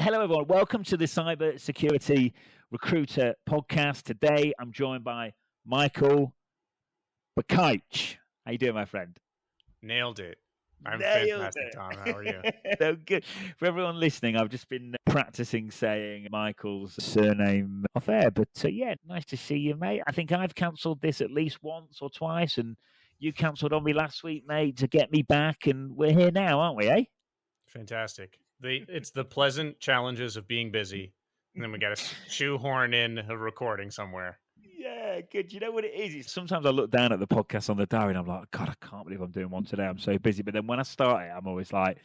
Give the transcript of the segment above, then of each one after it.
Hello, everyone. Welcome to the Cybersecurity Recruiter podcast. Today, I'm joined by Michael Bakaic. How you doing, my friend? Nailed it. I'm Nailed fantastic, it. Tom. How are you? So good. For everyone listening, I've just been practicing saying Michael's surname off air. But yeah, nice to see you, mate. I think I've cancelled this at least once or twice, and you cancelled on me last week, mate, to get me back. And we're here now, aren't we, eh? Fantastic. It's the pleasant challenges of being busy, and then we got to shoehorn in a recording somewhere. Yeah, good. You know what it is? Sometimes I look down at the podcast on the diary and I'm like, God, I can't believe I'm doing one today. I'm so busy. But then when I start it, I'm always like,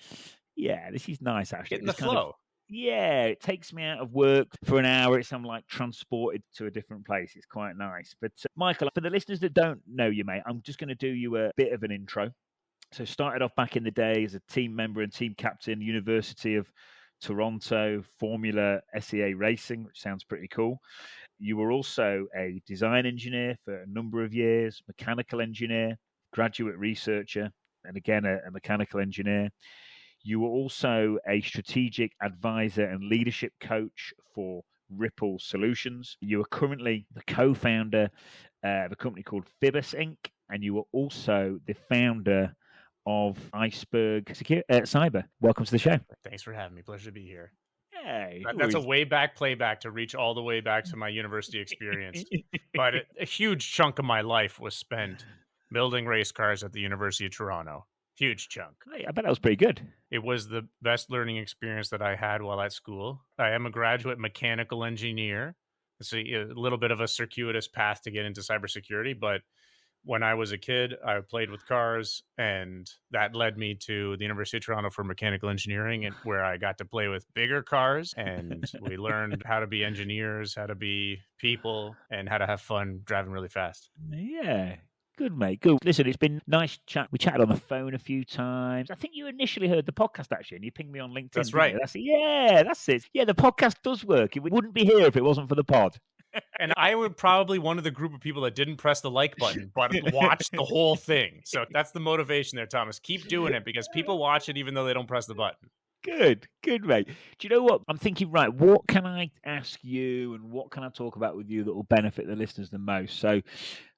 yeah, this is nice, actually. Get in the This kind of- flow. yeah, it takes me out of work for an hour. I'm like transported to a different place. It's quite nice. But Michael, for the listeners that don't know you, mate, I'm just going to do you a bit of an intro. So started off back in the day as a team member and team captain, University of Toronto, Formula SEA Racing, which sounds pretty cool. You were also a design engineer for a number of years, mechanical engineer, graduate researcher, and again, a mechanical engineer. You were also a strategic advisor and leadership coach for Ripple Solutions. You are currently the co-founder of a company called Phoebus Inc., and you were also the founder of Iceberg Cyber. Welcome to the show. Thanks for having me. Pleasure to be here. Hey, That's a way back playback to reach all the way back to my university experience. But a huge chunk of my life was spent building race cars at the University of Toronto. Huge chunk. I bet that was pretty good. It was the best learning experience that I had while at school. I am a graduate mechanical engineer. It's a little bit of a circuitous path to get into cybersecurity, but when I was a kid, I played with cars, and that led me to the University of Toronto for mechanical engineering, and where I got to play with bigger cars, and we learned how to be engineers, how to be people, and how to have fun driving really fast. Yeah. Good, mate. Good. Listen, it's been nice chat. We chatted on the phone a few times. I think you initially heard the podcast, actually, and you pinged me on LinkedIn. That's right. That's it. Yeah, the podcast does work. It wouldn't be here if it wasn't for the pod. And I was probably one of the group of people that didn't press the like button, but watched the whole thing. So that's the motivation there, Thomas. Keep doing it because people watch it even though they don't press the button. Good, mate. Do you know what? I'm thinking, right, what can I ask you and what can I talk about with you that will benefit the listeners the most? So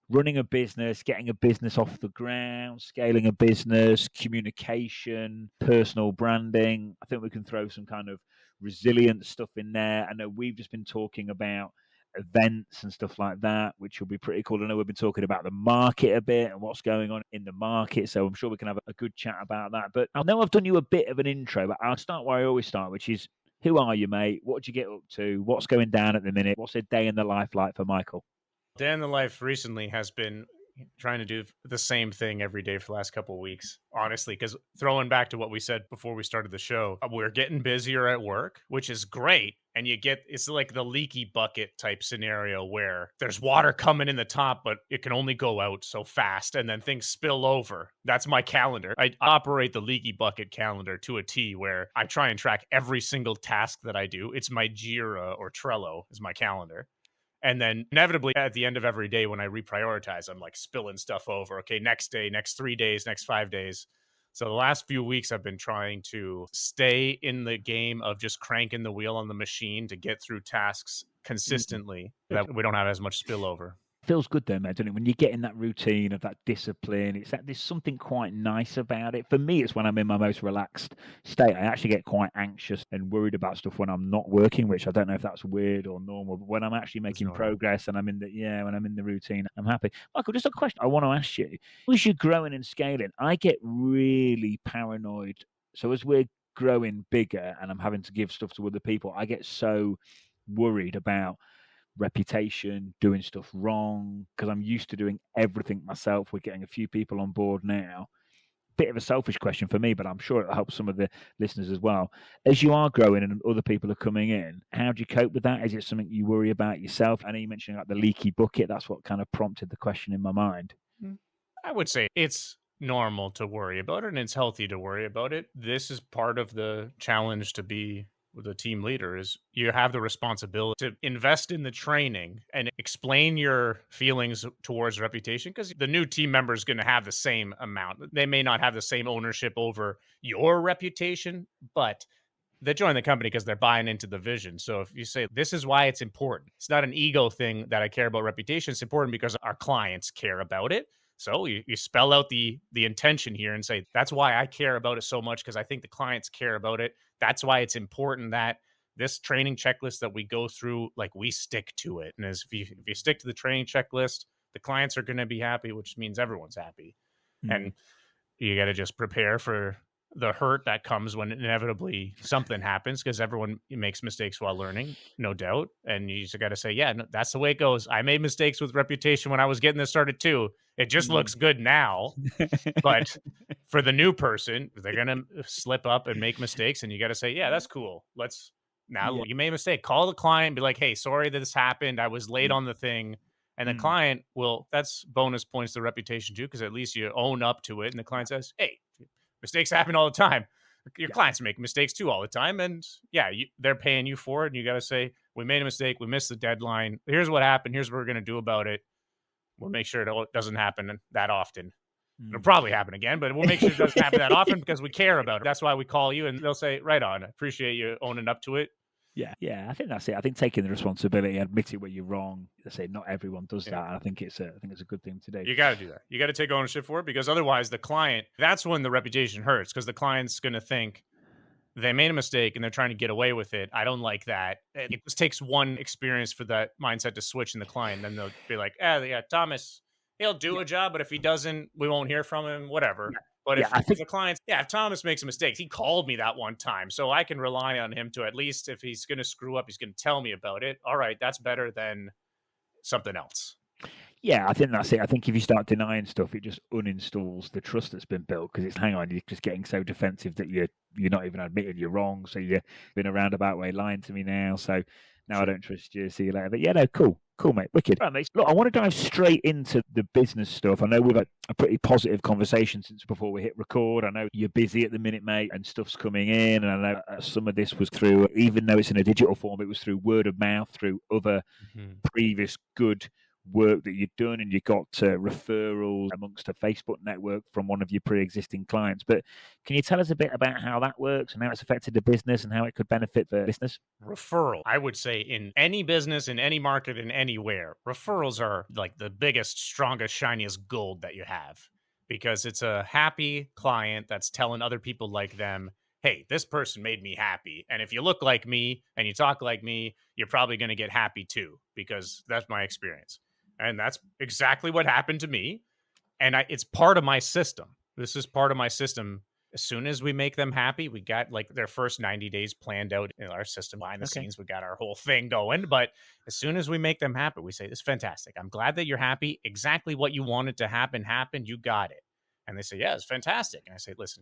running a business, getting a business off the ground, scaling a business, communication, personal branding. I think we can throw some kind of resilient stuff in there. I know we've just been talking about events and stuff like that, which will be pretty cool. I know we've been talking about the market a bit and what's going on in the market, so I'm sure we can have a good chat about that. But I know I've done you a bit of an intro, but I'll start where I always start, which is, who are you, mate? What did you get up to? What's going down at the minute? What's a day in the life like for Michael? Day in the life recently has been trying to do the same thing every day for the last couple of weeks, honestly, because throwing back to what we said before we started the show, we're getting busier at work, which is great. And it's like the leaky bucket type scenario where there's water coming in the top, but it can only go out so fast and then things spill over. That's my calendar. I operate the leaky bucket calendar to a T, where I try and track every single task that I do. It's my Jira or Trello is my calendar. And then inevitably at the end of every day when I reprioritize, I'm like spilling stuff over. Okay, next day, next 3 days, next 5 days. So the last few weeks I've been trying to stay in the game of just cranking the wheel on the machine to get through tasks consistently that we don't have as much spillover. Feels good though, mate, doesn't it? When you get in that routine of that discipline, there's something quite nice about it. For me, it's when I'm in my most relaxed state. I actually get quite anxious and worried about stuff when I'm not working, which I don't know if that's weird or normal. But when I'm actually making progress and when I'm in the routine, I'm happy. Michael, just a question I want to ask you: as you're growing and scaling, I get really paranoid. So as we're growing bigger and I'm having to give stuff to other people, I get so worried about reputation, doing stuff wrong, because I'm used to doing everything myself. We're getting a few people on board now. Bit of a selfish question for me, but I'm sure it'll help some of the listeners as well. As you are growing and other people are coming in, how do you cope with that? Is it something you worry about yourself? I know you mentioned like the leaky bucket. That's what kind of prompted the question in my mind. I would say it's normal to worry about it, and it's healthy to worry about it. This is part of the challenge to be the team leader, is you have the responsibility to invest in the training and explain your feelings towards reputation, because the new team member is going to have the same amount. They may not have the same ownership over your reputation, but they join the company because they're buying into the vision. So if you say, this is why it's important, it's not an ego thing that I care about reputation. It's important because our clients care about it. So you spell out the intention here and say, that's why I care about it so much, because I think the clients care about it. That's why it's important that this training checklist that we go through, like, we stick to it. And if you stick to the training checklist, the clients are going to be happy, which means everyone's happy. And you got to just prepare for the hurt that comes when inevitably something happens, because everyone makes mistakes while learning, no doubt. And you just got to say, yeah, no, that's the way it goes. I made mistakes with reputation when I was getting this started too. It just looks good now. But for the new person, they're going to slip up and make mistakes. And you got to say, yeah, that's cool. You made a mistake. Call the client, be like, hey, sorry that this happened. I was late on the thing. And the client that's bonus points to reputation too, because at least you own up to it. And the client says, hey, mistakes happen all the time. Your clients make mistakes too all the time. And they're paying you for it. And you got to say, we made a mistake. We missed the deadline. Here's what happened. Here's what we're going to do about it. We'll make sure it doesn't happen that often. It'll probably happen again, but we'll make sure it doesn't happen that often because we care about it. That's why we call you. And they'll say, right on. I appreciate you owning up to it. Yeah, I think that's it. I think taking the responsibility, admitting where you're wrong. I say not everyone does that. And I think it's a good thing to do. You got to do that. You got to take ownership for it, because otherwise the client, that's when the reputation hurts, because the client's going to think they made a mistake and they're trying to get away with it. I don't like that. It just takes one experience for that mindset to switch in the client. Then they'll be like, Thomas, he'll do a job, but if he doesn't, we won't hear from him, whatever. But if the clients, if Thomas makes a mistake, he called me that one time, so I can rely on him to, at least if he's going to screw up, he's going to tell me about it. All right, that's better than something else. Yeah, I think that's it. I think if you start denying stuff, it just uninstalls the trust that's been built, because it's, hang on, you're just getting so defensive that you're not even admitting you're wrong. So you've been a roundabout way lying to me now. So now I don't trust you. See you later. But yeah, no, cool, mate. Wicked. Right, mate. Look, I want to dive straight into the business stuff. I know we've had a pretty positive conversation since before we hit record. I know you're busy at the minute, mate, and stuff's coming in. And I know some of this was through, even though it's in a digital form, it was through word of mouth, through other previous good work that you've done, and you got referrals amongst a Facebook network from one of your pre-existing clients. But can you tell us a bit about how that works and how it's affected the business and how it could benefit the business? Referral, I would say, in any business, in any market, in anywhere, referrals are like the biggest, strongest, shiniest gold that you have, because it's a happy client that's telling other people like them, hey, this person made me happy. And if you look like me and you talk like me, you're probably going to get happy too, because that's my experience. And that's exactly what happened to me. And it's part of my system. This is part of my system. As soon as we make them happy, we got like their first 90 days planned out in our system behind the scenes. We got our whole thing going. But as soon as we make them happy, we say, this is fantastic. I'm glad that you're happy. Exactly what you wanted to happen happened. You got it. And they say, yeah, it's fantastic. And I say, listen,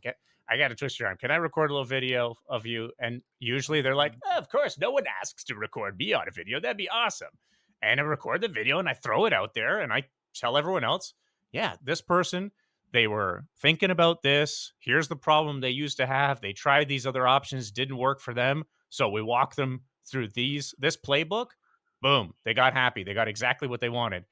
I got to twist your arm. Can I record a little video of you? And usually they're like, of course, no one asks to record me on a video. That'd be awesome. And I record the video and I throw it out there and I tell everyone else, yeah, this person, they were thinking about this. Here's the problem they used to have. They tried these other options, didn't work for them. So we walk them through this playbook. Boom, they got happy. They got exactly what they wanted.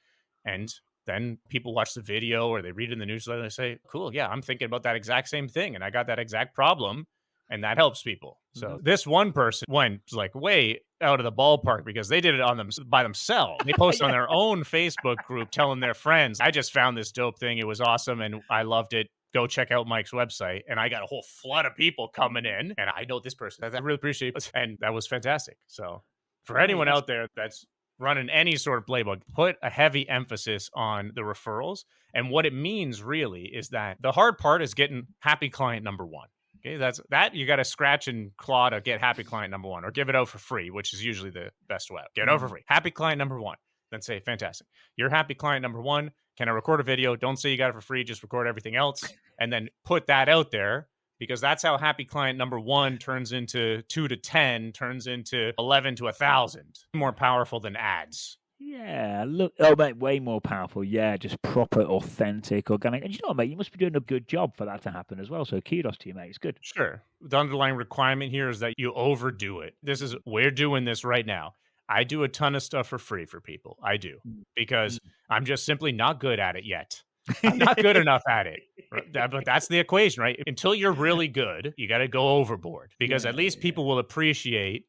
And then people watch the video or they read it in the newsletter and they say, cool, yeah, I'm thinking about that exact same thing. And I got that exact problem. And that helps people. So this one person went like way out of the ballpark because they did it by themselves. They posted on their own Facebook group telling their friends, I just found this dope thing. It was awesome and I loved it. Go check out Mike's website. And I got a whole flood of people coming in. And I know this person. I really appreciate it. And that was fantastic. So for anyone out there that's running any sort of playbook, put a heavy emphasis on the referrals. And what it means really is that the hard part is getting happy client number one. Okay, that's that you got to scratch and claw to get happy client number one, or give it out for free, which is usually the best way. Get it out for free. Happy client number one. Then say, fantastic. You're happy client number one. Can I record a video? Don't say you got it for free. Just record everything else. And then put that out there, because that's how happy client number one turns into 2 to 10, turns into 11 to 1,000. More powerful than ads. Yeah, look, mate, way more powerful. Yeah, just proper, authentic, organic. And you know what, mate, you must be doing a good job for that to happen as well. So kudos to you, mate. It's good. Sure. The underlying requirement here is that you overdo it. We're doing this right now. I do a ton of stuff for free for people. I do, because I'm just simply not good at it yet. I'm not good enough at it. But that's the equation, right? Until you're really good, you got to go overboard because at least people will appreciate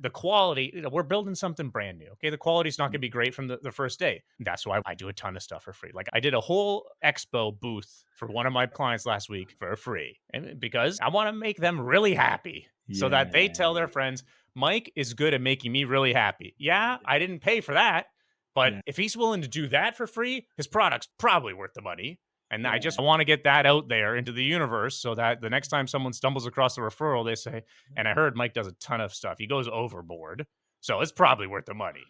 the quality. We're building something brand new. Okay. The quality's not going to be great from the first day. That's why I do a ton of stuff for free. Like I did a whole expo booth for one of my clients last week for free. And because I want to make them really happy so that they tell their friends, Mike is good at making me really happy. Yeah, I didn't pay for that. But if he's willing to do that for free, his product's probably worth the money. And I just want to get that out there into the universe so that the next time someone stumbles across a referral, they say, and I heard Mike does a ton of stuff. He goes overboard. So it's probably worth the money.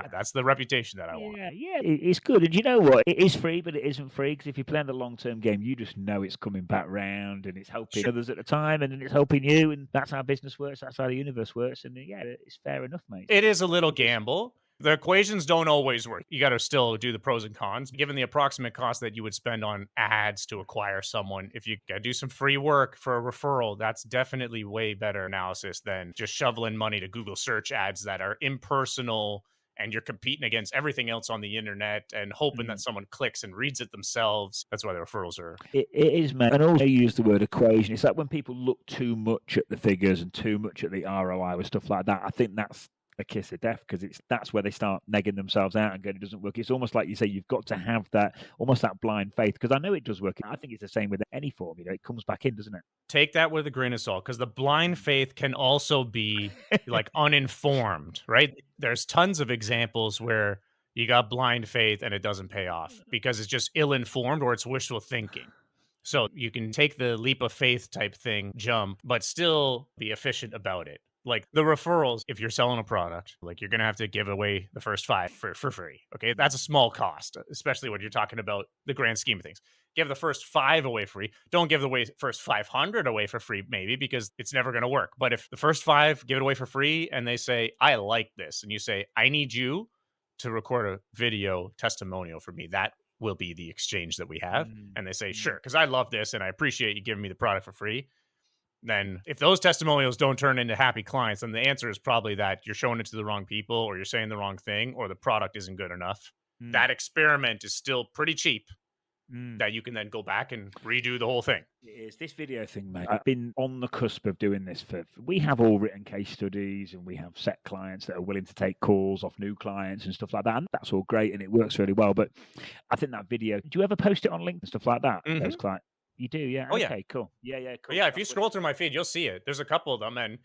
That's the reputation that I want. It's good. And you know what? It is free, but it isn't free because if you're playing the long-term game, you just know it's coming back round and it's helping others at the time and then it's helping you. And that's how business works. That's how the universe works. And it's fair enough, mate. It is a little gamble. The equations don't always work. You got to still do the pros and cons. Given the approximate cost that you would spend on ads to acquire someone, if you got to do some free work for a referral, that's definitely way better analysis than just shoveling money to Google search ads that are impersonal and you're competing against everything else on the internet and hoping that someone clicks and reads it themselves. That's why the referrals are. It is, man. And also use the word equation. It's like when people look too much at the figures and too much at the ROI with stuff like that. I think that's a kiss of death because that's where they start negging themselves out and going, it doesn't work. It's almost like you say, you've got to have that, almost that blind faith, because I know it does work. I think it's the same with any form, it comes back in, doesn't it? Take that with a grain of salt, because the blind faith can also be like uninformed, right? There's tons of examples where you got blind faith and it doesn't pay off because it's just ill-informed or it's wishful thinking. So you can take the leap of faith type thing, jump, but still be efficient about it. Like the referrals, if you're selling a product, like you're going to have to give away the first 5 for free. Okay. That's a small cost, especially when you're talking about the grand scheme of things. Give the first 5 away free. Don't give the first 500 away for free, maybe, because it's never going to work. But if the first 5 give it away for free and they say, I like this, and you say, I need you to record a video testimonial for me, that will be the exchange that we have. And they say, sure, because I love this and I appreciate you giving me the product for free. Then if those testimonials don't turn into happy clients, then the answer is probably that you're showing it to the wrong people or you're saying the wrong thing or the product isn't good enough. That experiment is still pretty cheap that you can then go back and redo the whole thing. It's this video thing, mate. I've been on the cusp of doing this we have all written case studies and we have set clients that are willing to take calls off new clients and stuff like that. And that's all great and it works really well. But I think that video, do you ever post it on LinkedIn and stuff like that? Those clients? You do, yeah. Oh, okay, cool. Yeah, cool. Yeah, if you scroll through my feed, you'll see it. There's a couple of them, and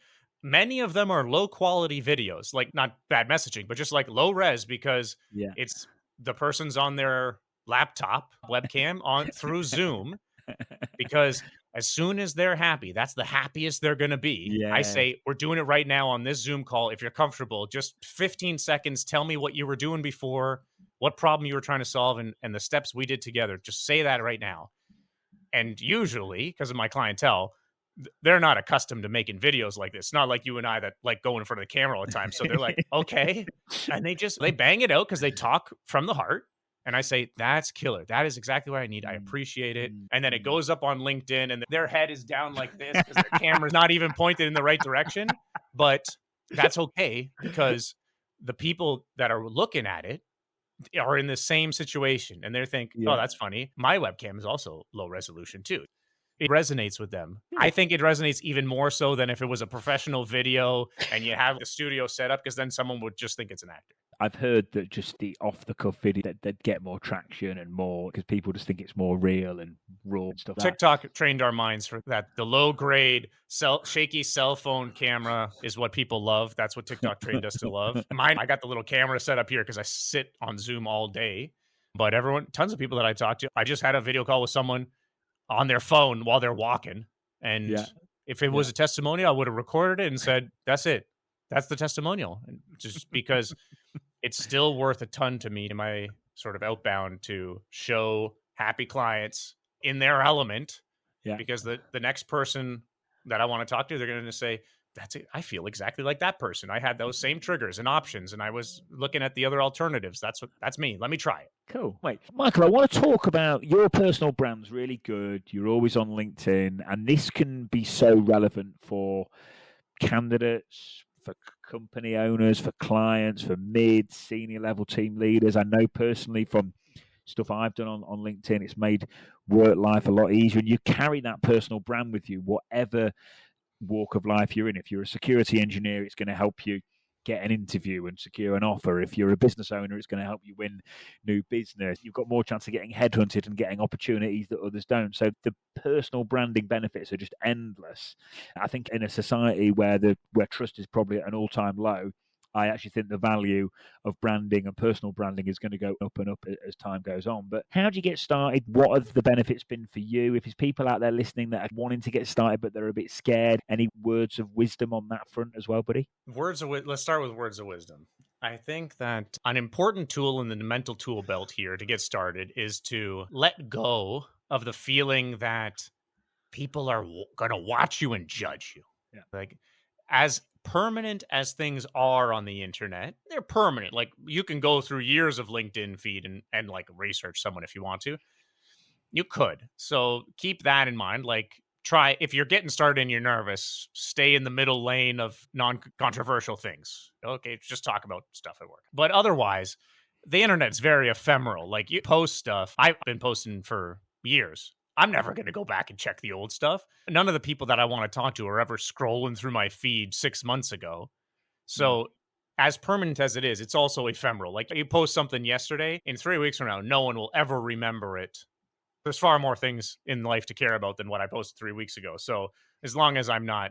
many of them are low quality videos, like not bad messaging, but just like low res because it's the person's on their laptop webcam on through Zoom. Because as soon as they're happy, that's the happiest they're going to be. I say, we're doing it right now on this Zoom call. If you're comfortable, just 15 seconds, tell me what you were doing before, what problem you were trying to solve, and the steps we did together. Just say that right now. And usually, because of my clientele, they're not accustomed to making videos like this. It's not like you and I that like go in front of the camera all the time. So they're like, okay. And they bang it out because they talk from the heart. And I say, that's killer. That is exactly what I need. I appreciate it. And then it goes up on LinkedIn and their head is down like this because their camera's not even pointed in the right direction. But that's okay because the people that are looking at it are in the same situation and they're thinking, oh, that's funny. My webcam is also low resolution too. It resonates with them. I think it resonates even more so than if it was a professional video and you have the studio set up because then someone would just think it's an actor. I've heard that just the off-the-cuff video that get more traction and more because people just think it's more real and raw and stuff. TikTok trained our minds for that. The low-grade, shaky cell phone camera is what people love. That's what TikTok trained us to love. I got the little camera set up here because I sit on Zoom all day. But tons of people that I talk to, I just had a video call with someone on their phone while they're walking. And if it was a testimonial, I would have recorded it and said, that's it. That's the testimonial. And just because it's still worth a ton to me, to my sort of outbound, to show happy clients in their element. Because the next person that I want to talk to, they're going to say, that's it. I feel exactly like that person. I had those same triggers and options, and I was looking at the other alternatives. That's me. Let me try it. Cool. Wait, Michael, I want to talk about your personal brand's really good. You're always on LinkedIn, and this can be so relevant for candidates, for company owners, for clients, for mid, senior level team leaders. I know personally from stuff I've done on LinkedIn. It's made work life a lot easier, and you carry that personal brand with you, whatever walk of life you're in. If you're a security engineer, it's going to help you get an interview and secure an offer. If you're a business owner, it's going to help you win new business. You've got more chance of getting headhunted and getting opportunities that others don't. So the personal branding benefits are just endless. I think in a society where trust is probably at an all-time low, I actually think the value of branding and personal branding is going to go up and up as time goes on. But how do you get started? What have the benefits been for you? If there's people out there listening that are wanting to get started but they're a bit scared, any words of wisdom on that front as well, buddy? Let's start with words of wisdom. I think that an important tool in the mental tool belt here to get started is to let go of the feeling that people are going to watch you and judge you. Yeah. Like, as permanent as things are on the internet, they're permanent. Like, you can go through years of LinkedIn feed and like research someone if you want to. You could. So keep that in mind. Like, try, if you're getting started and you're nervous, stay in the middle lane of non-controversial things. Okay, just talk about stuff at work. But otherwise, the internet's very ephemeral. Like, you post stuff. I've been posting for years. I'm never going to go back and check the old stuff. None of the people that I want to talk to are ever scrolling through my feed 6 months ago. So as permanent as it is, it's also ephemeral. Like, you post something yesterday, in 3 weeks from now, no one will ever remember it. There's far more things in life to care about than what I posted 3 weeks ago. So as long as I'm not,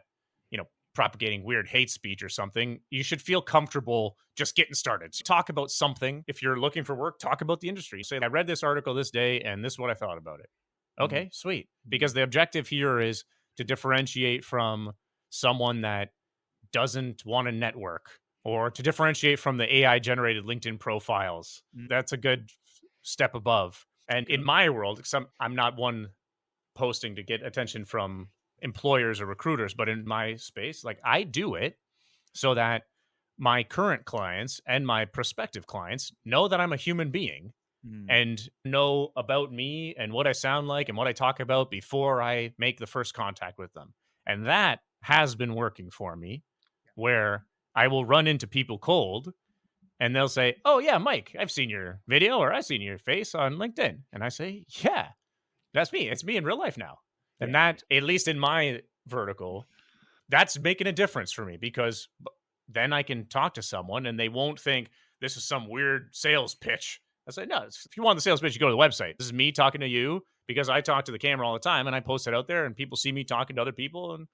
propagating weird hate speech or something, you should feel comfortable just getting started. So talk about something. If you're looking for work, talk about the industry. Say, I read this article this day and this is what I thought about it. Okay, sweet. Because the objective here is to differentiate from someone that doesn't want to network, or to differentiate from the AI generated LinkedIn profiles. That's a good step above. And in my world, I'm not one posting to get attention from employers or recruiters, but in my space, like, I do it so that my current clients and my prospective clients know that I'm a human being and know about me and what I sound like and what I talk about before I make the first contact with them. And that has been working for me, where I will run into people cold and they'll say, "Oh yeah, Mike, I've seen your video or I've seen your face on LinkedIn." And I say, "Yeah, that's me. It's me in real life now." And that, at least in my vertical, that's making a difference for me, because then I can talk to someone and they won't think this is some weird sales pitch. I say, no, if you want the sales pitch, you go to the website. This is me talking to you because I talk to the camera all the time and I post it out there and people see me talking to other people and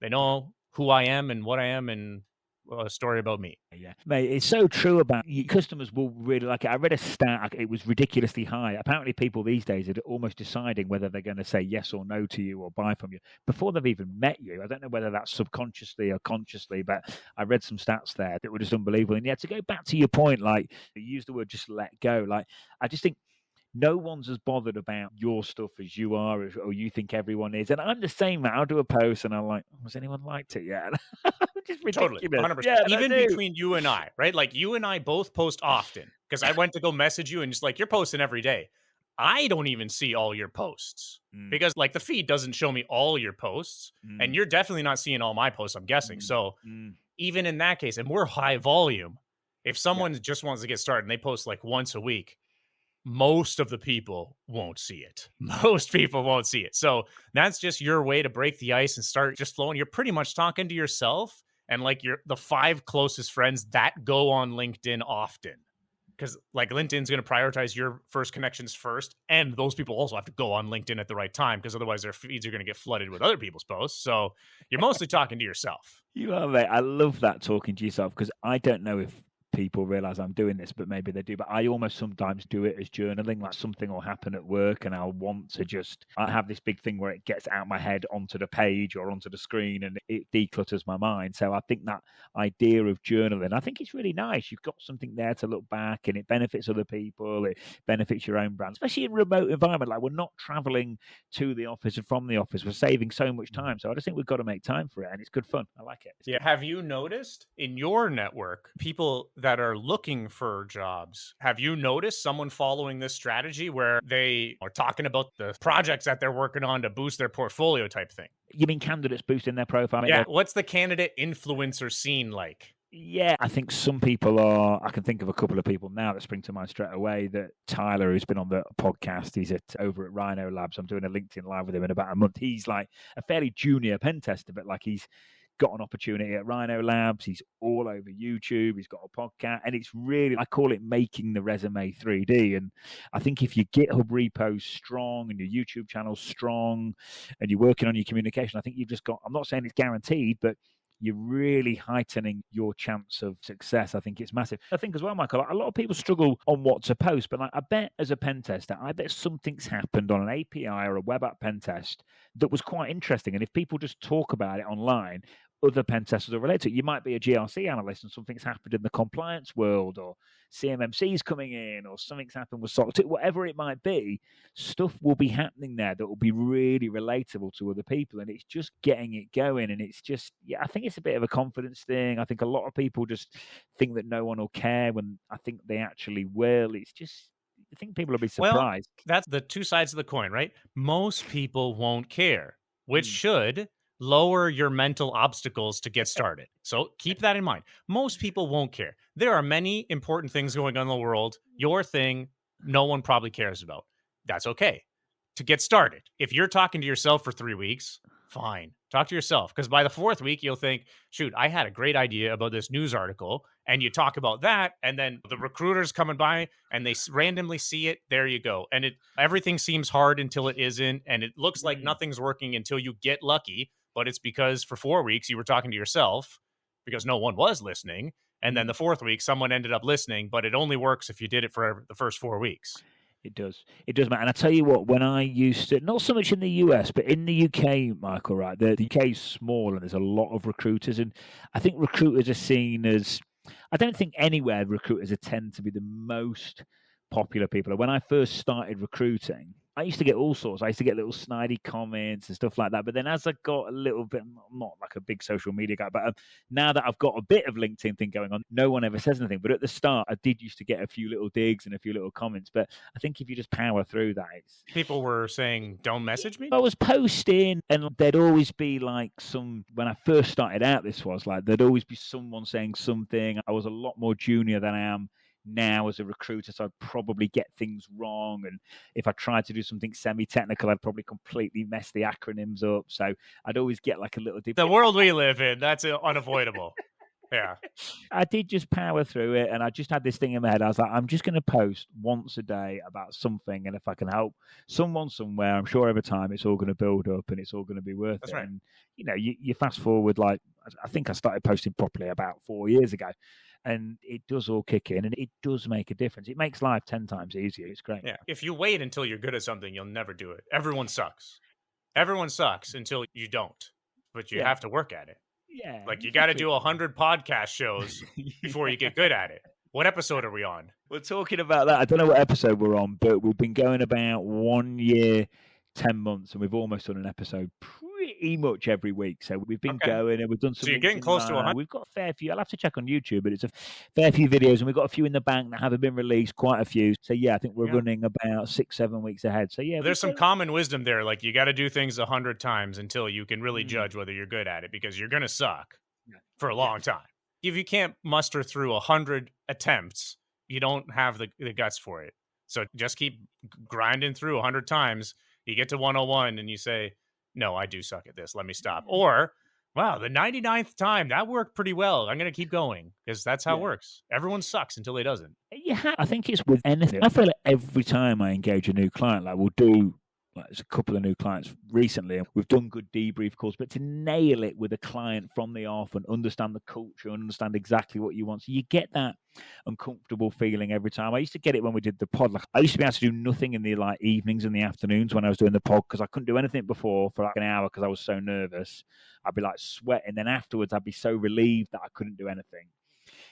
they know who I am and what I am and a story about me. Yeah, mate, it's so true about you. Customers will really like it. I read a stat, it was ridiculously high. Apparently people these days are almost deciding whether they're going to say yes or no to you or buy from you before they've even met you. I don't know whether that's subconsciously or consciously, but I read some stats there that were just unbelievable. And yeah, to go back to your point, like, you use the word just let go. Like, I just think no one's as bothered about your stuff as you are, or you think everyone is. And I'm the same, man. I'll do a post and I'm like, oh, has anyone liked it yet? Just ridiculous. Totally, 100%. Yeah, even between you and I, right? Like, you and I both post often, because I went to go message you and just like, you're posting every day. I don't even see all your posts because, like, the feed doesn't show me all your posts, and you're definitely not seeing all my posts, I'm guessing. So even in that case, and we're high volume, if someone just wants to get started and they post like once a week, most of the people won't see it. Most people won't see it. So that's just your way to break the ice and start just flowing. You're pretty much talking to yourself and like the 5 closest friends that go on LinkedIn often. Because like LinkedIn's going to prioritize your first connections first. And those people also have to go on LinkedIn at the right time, because otherwise their feeds are going to get flooded with other people's posts. So you're mostly talking to yourself. You are, mate. I love that, talking to yourself, because I don't know if people realize I'm doing this, but maybe they do. But I almost sometimes do it as journaling. Like, something will happen at work and I'll want to I have this big thing where it gets out my head onto the page or onto the screen and it declutters my mind. So I think that idea of journaling, I think it's really nice. You've got something there to look back and it benefits other people. It benefits your own brand, especially in a remote environment. Like, we're not traveling to the office and from the office. We're saving so much time. So I just think we've got to make time for it, and it's good fun. I like it. Yeah. Have you noticed in your network, people that are looking for jobs, have you noticed someone following this strategy where they are talking about the projects that they're working on to boost their portfolio type thing? You mean candidates boosting their profile? Yeah. What's the candidate influencer scene like Yeah, I think some people are. I can think of a couple of people now that spring to mind straight away. That Tyler, who's been on the podcast, he's over at Rhino Labs. I'm doing a LinkedIn Live with him in about a month. He's like a fairly junior pen tester, but like he's got an opportunity at Rhino Labs. He's all over YouTube. He's got a podcast, and it's really, I call it making the resume 3D. And I think if your GitHub repo's strong and your YouTube channel's strong, and you're working on your communication, I think you've just got. I'm not saying it's guaranteed, but you're really heightening your chance of success. I think it's massive. I think as well, Michael, a lot of people struggle on what to post, but like, I bet as a pen tester, I bet something's happened on an API or a web app pen test that was quite interesting. And if people just talk about it online, other pen testers will relate to it. You might be a GRC analyst and something's happened in the compliance world, or CMMC's coming in, or something's happened with SOC 2, whatever it might be, stuff will be happening there that will be really relatable to other people. And it's just getting it going. And it's just, yeah, I think it's a bit of a confidence thing. I think a lot of people just think that no one will care when I think they actually will. It's just, I think people will be surprised. Well, that's the two sides of the coin, right? Most people won't care, which should lower your mental obstacles to get started. So keep that in mind. Most people won't care. There are many important things going on in the world. Your thing, no one probably cares about. That's okay. To get started, if you're talking to yourself for 3 weeks, fine. Talk to yourself, because by the 4th week, you'll think, shoot, I had a great idea about this news article. And you talk about that, and then the recruiter's coming by and they randomly see it. There you go. And everything seems hard until it isn't. And it looks like nothing's working until you get lucky. But it's because for 4 weeks you were talking to yourself because no one was listening. And then the 4th week, someone ended up listening, but it only works if you did it for the first 4 weeks. It does. It does matter. And I tell you what, when I used to, not so much in the US, but in the UK, Michael, right, the UK is small and there's a lot of recruiters. And I think recruiters are seen as, I don't think anywhere recruiters tend to be the most popular people. When I first started recruiting, I used to get all sorts. I used to get little snidey comments and stuff like that. But then as I got a little bit, not like a big social media guy, but now that I've got a bit of LinkedIn thing going on, no one ever says anything. But at the start, I did used to get a few little digs and a few little comments. But I think if you just power through that, people were saying, don't message me? I was posting and there'd always be like when I first started out, this was like, there'd always be someone saying something. I was a lot more junior than I am now as a recruiter, so I'd probably get things wrong, and if I tried to do something semi-technical, I'd probably completely mess the acronyms up. So I'd always get like a little the world we live in, that's unavoidable. Yeah, I did just power through it, and I just had this thing in my head. I was like, I'm just going to post once a day about something, and if I can help someone somewhere, I'm sure over time it's all going to build up and it's all going to be worth that's it. Right. And you fast forward, like I think I started posting properly about 4 years ago. And it does all kick in, and it does make a difference. It makes life 10 times easier. It's great. Yeah. If you wait until you're good at something, you'll never do it. Everyone sucks. Everyone sucks until you don't, but you have to work at it. Yeah. Like you got to do 100 podcast shows before you get good at it. What episode are we on? We're talking about that. I don't know what episode we're on, but we've been going about 1 year, 10 months, and we've almost done an episode pretty much every week. So we've been going, and we've done some. So you're getting close to 100. We've got a fair few. I'll have to check on YouTube, but it's a fair few videos, and we've got a few in the bank that haven't been released, quite a few. So yeah, I think we're running about 6-7 weeks ahead. So yeah, there's some common wisdom there. Like you got to do things 100 times until you can really judge whether you're good at it, because you're going to suck for a long time. If you can't muster through 100 attempts, you don't have the guts for it. So just keep grinding through 100 times. You get to 101 and you say, no, I do suck at this. Let me stop. Or, wow, the 99th time, that worked pretty well. I'm going to keep going, because that's how it works. Everyone sucks until he doesn't. Yeah, I think it's with anything. I feel like every time I engage a new client, like we'll do, like there's a couple of new clients recently, and we've done good debrief calls, but to nail it with a client from the off and understand the culture and understand exactly what you want. So you get that uncomfortable feeling every time. I used to get it when we did the pod. Like I used to be able to do nothing in the like evenings and the afternoons when I was doing the pod, because I couldn't do anything before for like an hour because I was so nervous. I'd be like sweating. Then afterwards, I'd be so relieved that I couldn't do anything.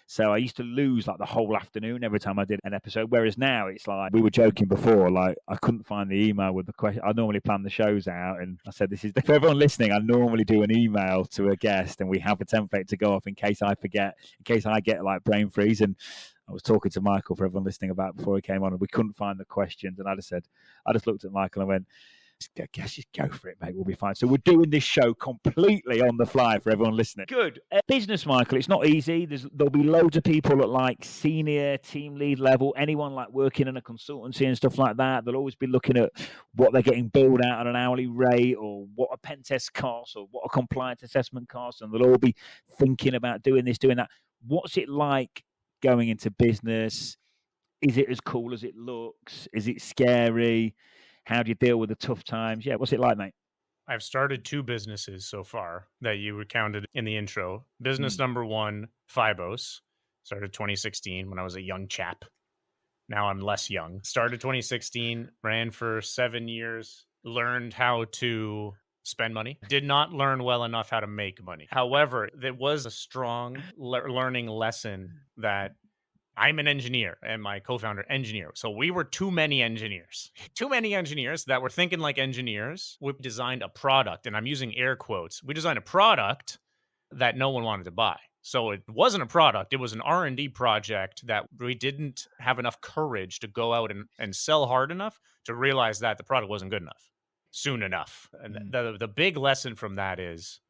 So I used to lose like the whole afternoon every time I did an episode. Whereas now it's like, we were joking before, like I couldn't find the email with the question. I normally plan the shows out, and I said, this is for everyone listening. I normally do an email to a guest, and we have a template to go off in case I forget, in case I get like brain freeze. And I was talking to Michael, for everyone listening, about before he came on, and we couldn't find the questions. And I just looked at Michael and I went, I guess just go for it, mate. We'll be fine. So we're doing this show completely on the fly for everyone listening. Good. Business, Michael, it's not easy. There'll be loads of people at like senior team lead level, anyone like working in a consultancy and stuff like that. They'll always be looking at what they're getting billed out on an hourly rate, or what a pen test costs, or what a compliance assessment costs. And they'll all be thinking about doing this, doing that. What's it like going into business? Is it as cool as it looks? Is it scary? How do you deal with the tough times? Yeah, what's it like, mate? I've started 2 businesses so far that you recounted in the intro. Business number 1, Fibos, started 2016 when I was a young chap. Now I'm less young. Started 2016, ran for 7 years, learned how to spend money. Did not learn well enough how to make money. However, there was a strong learning lesson that I'm an engineer and my co-founder engineer. So we were too many engineers that were thinking like engineers. We designed a product, and I'm using air quotes. We designed a product that no one wanted to buy. So it wasn't a product. It was an R&D project that we didn't have enough courage to go out and sell hard enough to realize that the product wasn't good enough soon enough. And the big lesson from that is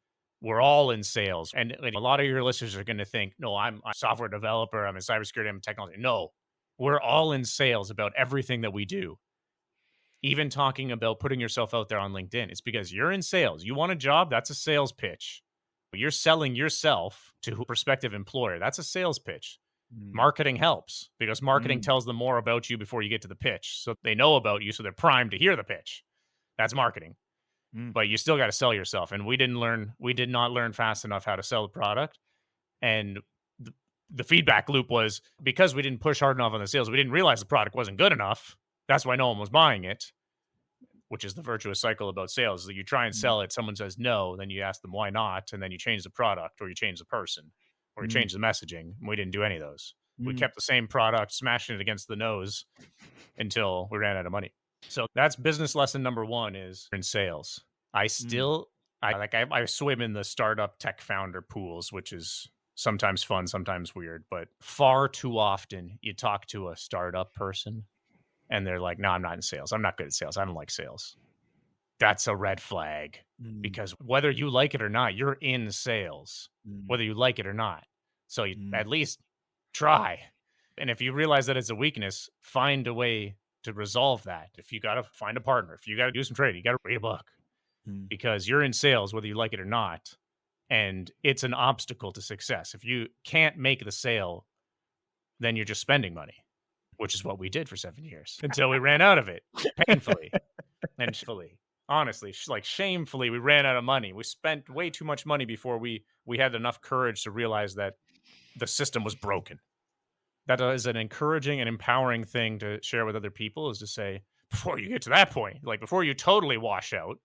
we're all in sales. And a lot of your listeners are going to think, no, I'm a software developer. I'm in cybersecurity. I'm in technology. No, we're all in sales about everything that we do. Even talking about putting yourself out there on LinkedIn, it's because you're in sales. You want a job? That's a sales pitch. You're selling yourself to a prospective employer. That's a sales pitch. Marketing helps because marketing tells them more about you before you get to the pitch. So they know about you, so they're primed to hear the pitch. That's marketing. But you still got to sell yourself. And we did not learn fast enough how to sell the product. And the feedback loop was because we didn't push hard enough on the sales, we didn't realize the product wasn't good enough. That's why no one was buying it, which is the virtuous cycle about sales. You try and sell it, someone says no, then you ask them why not, and then you change the product, or you change the person, or you change the messaging. We didn't do any of those. We kept the same product, smashing it against the nose until we ran out of money. So that's business lesson number 1 is in sales. I swim in the startup tech founder pools, which is sometimes fun, sometimes weird, but far too often you talk to a startup person and they're like, no, I'm not in sales. I'm not good at sales. I don't like sales. That's a red flag because whether you like it or not, you're in sales, whether you like it or not. So you at least try. And if you realize that it's a weakness, find a way to resolve that. If you got to find a partner, if you got to do some trading, you got to read a book because you're in sales, whether you like it or not. And it's an obstacle to success. If you can't make the sale, then you're just spending money, which is what we did for 7 years until we ran out of it painfully and honestly, like shamefully, we ran out of money. We spent way too much money before we had enough courage to realize that the system was broken. That is an encouraging and empowering thing to share with other people, is to say, before you get to that point, like before you totally wash out,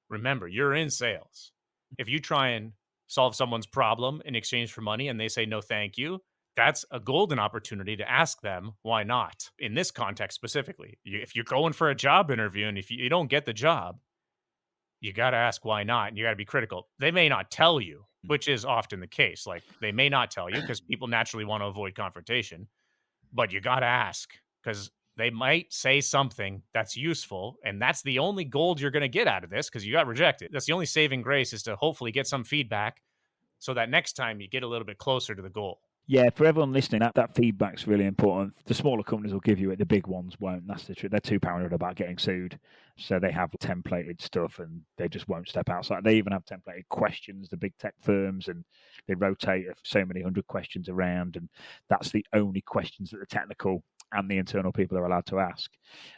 remember, you're in sales. If you try and solve someone's problem in exchange for money and they say, no, thank you, that's a golden opportunity to ask them, why not? In this context specifically, if you're going for a job interview and if you don't get the job, you got to ask why not, and you got to be critical. They may not tell you, which is often the case. Like they may not tell you because people naturally want to avoid confrontation, but you got to ask because they might say something that's useful, and that's the only gold you're going to get out of this because you got rejected. That's the only saving grace, is to hopefully get some feedback so that next time you get a little bit closer to the goal. Yeah, for everyone listening, that feedback's really important. The smaller companies will give you it, the big ones won't. That's the truth. They're too paranoid about getting sued, so they have templated stuff and they just won't step outside. They even have templated questions, the big tech firms, and they rotate so many hundred questions around, and that's the only questions that the technical and the internal people are allowed to ask.